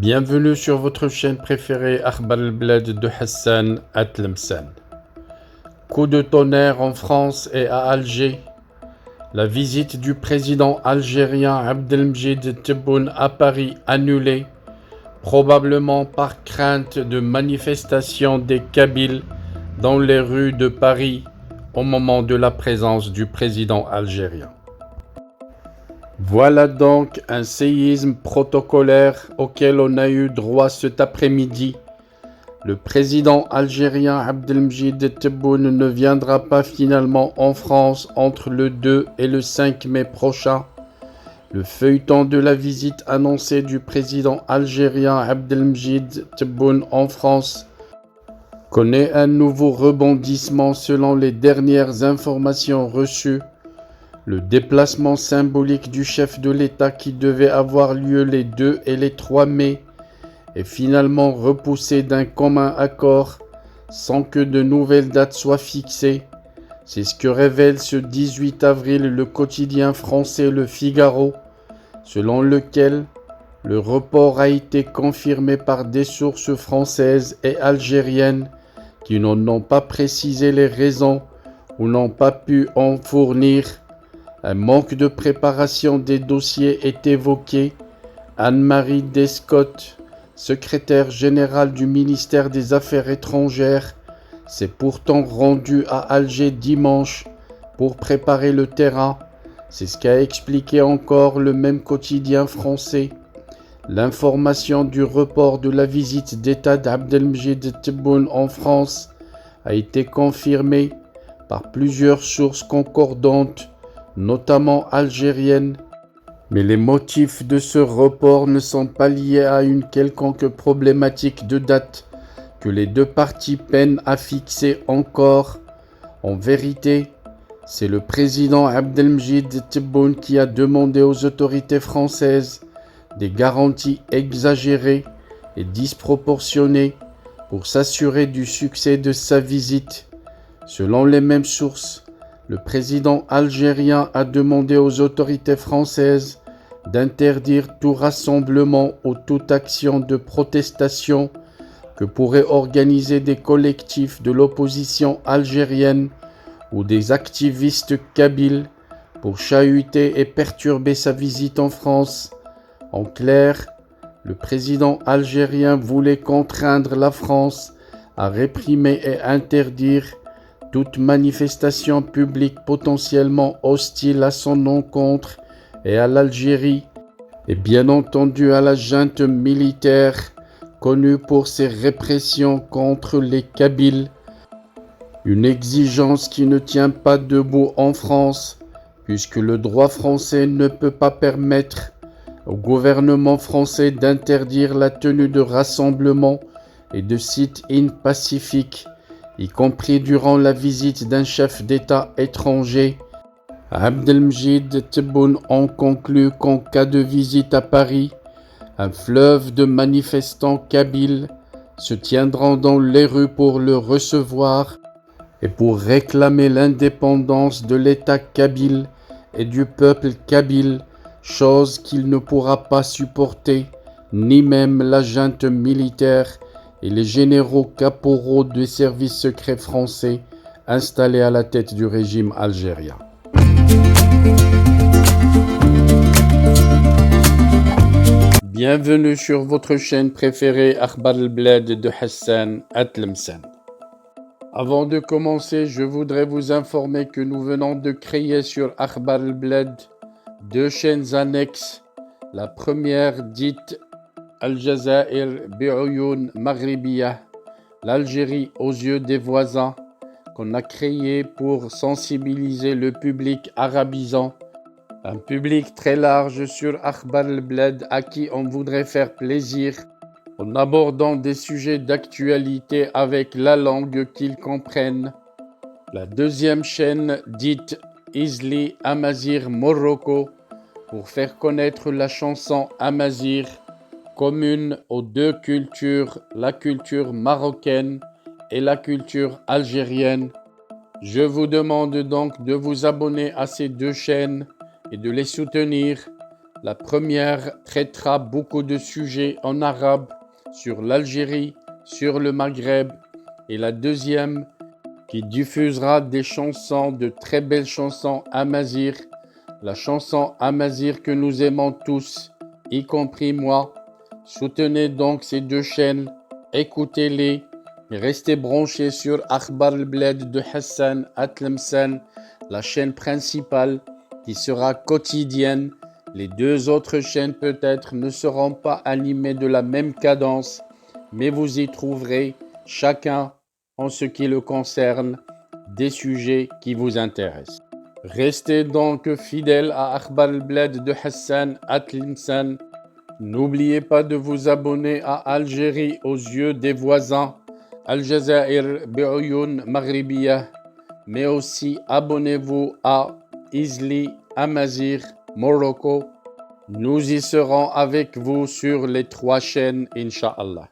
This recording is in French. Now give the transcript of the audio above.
Bienvenue sur votre chaîne préférée Akhbar al-Bled de Hassan Atlemsan. Coup de tonnerre en France et à Alger. La visite du président algérien Abdelmjid Tebboune à Paris annulée, probablement par crainte de manifestation des Kabyles dans les rues de Paris au moment de la présence du président algérien. Voilà donc un séisme protocolaire auquel on a eu droit cet après-midi. Le président algérien Abdelmjid Tebboune ne viendra pas finalement en France entre le 2 et le 5 mai prochain. Le feuilleton de la visite annoncée du président algérien Abdelmjid Tebboune en France connaît un nouveau rebondissement selon les dernières informations reçues. Le déplacement symbolique du chef de l'État qui devait avoir lieu les 2 et les 3 mai est finalement repoussé d'un commun accord sans que de nouvelles dates soient fixées. C'est ce que révèle ce 18 avril le quotidien français Le Figaro, selon lequel le report a été confirmé par des sources françaises et algériennes qui n'en ont pas précisé les raisons ou n'ont pas pu en fournir. Un manque de préparation des dossiers est évoqué. Anne-Marie Descotte, secrétaire générale du ministère des Affaires étrangères, s'est pourtant rendue à Alger dimanche pour préparer le terrain. C'est ce qu'a expliqué encore le même quotidien français. L'information du report de la visite d'État d'Abdelmjid Tebboune en France a été confirmée par plusieurs sources concordantes, notamment algérienne, mais les motifs de ce report ne sont pas liés à une quelconque problématique de date que les deux parties peinent à fixer encore. En vérité, c'est le président Abdelmjid Tebboune qui a demandé aux autorités françaises des garanties exagérées et disproportionnées pour s'assurer du succès de sa visite. Selon les mêmes sources, le président algérien a demandé aux autorités françaises d'interdire tout rassemblement ou toute action de protestation que pourraient organiser des collectifs de l'opposition algérienne ou des activistes kabyles pour chahuter et perturber sa visite en France. En clair, le président algérien voulait contraindre la France à réprimer et interdire toute manifestation publique potentiellement hostile à son encontre et à l'Algérie, et bien entendu à la junte militaire connue pour ses répressions contre les Kabyles. Une exigence qui ne tient pas debout en France, puisque le droit français ne peut pas permettre au gouvernement français d'interdire la tenue de rassemblements et de sit-in pacifiques, y compris durant la visite d'un chef d'État étranger. Abdelmjid Tebboune en conclut qu'en cas de visite à Paris, un fleuve de manifestants kabyles se tiendront dans les rues pour le recevoir et pour réclamer l'indépendance de l'État kabyle et du peuple kabyle, chose qu'il ne pourra pas supporter, ni même la junte militaire et les généraux caporaux des services secrets français installés à la tête du régime algérien. Bienvenue sur votre chaîne préférée Akhbar al-Bled de Hassan Atlemsan. Avant de commencer, je voudrais vous informer que nous venons de créer sur Akhbar al-Bled deux chaînes annexes. La première dite Al-Jazair Bi'Oyoun Maghribiya, l'Algérie aux yeux des voisins, qu'on a créée pour sensibiliser le public arabisant, un public très large sur Akhbar al-Bled à qui on voudrait faire plaisir en abordant des sujets d'actualité avec la langue qu'ils comprennent. La deuxième chaîne dite Izli Amazir Morocco pour faire connaître la chanson Amazir, commune aux deux cultures, la culture marocaine et la culture algérienne. Je vous demande donc de vous abonner à ces deux chaînes et de les soutenir. La première traitera beaucoup de sujets en arabe sur l'Algérie, sur le Maghreb, et la deuxième qui diffusera des chansons, de très belles chansons amazigh, la chanson amazigh que nous aimons tous, y compris moi. Soutenez donc ces deux chaînes, écoutez-les, et restez branchés sur Akhbar al-Bled de Hassan Atlemsan, la chaîne principale qui sera quotidienne. Les deux autres chaînes peut-être ne seront pas animées de la même cadence, mais vous y trouverez chacun, en ce qui le concerne, des sujets qui vous intéressent. Restez donc fidèles à Akhbar al-Bled de Hassan Atlemsan. N'oubliez pas de vous abonner à Algérie aux yeux des voisins, Al-Jazair bi'Oyoun Maghribiyah, mais aussi abonnez-vous à Izli Amazigh Morocco. Nous y serons avec vous sur les 3 chaînes, Inch'Allah.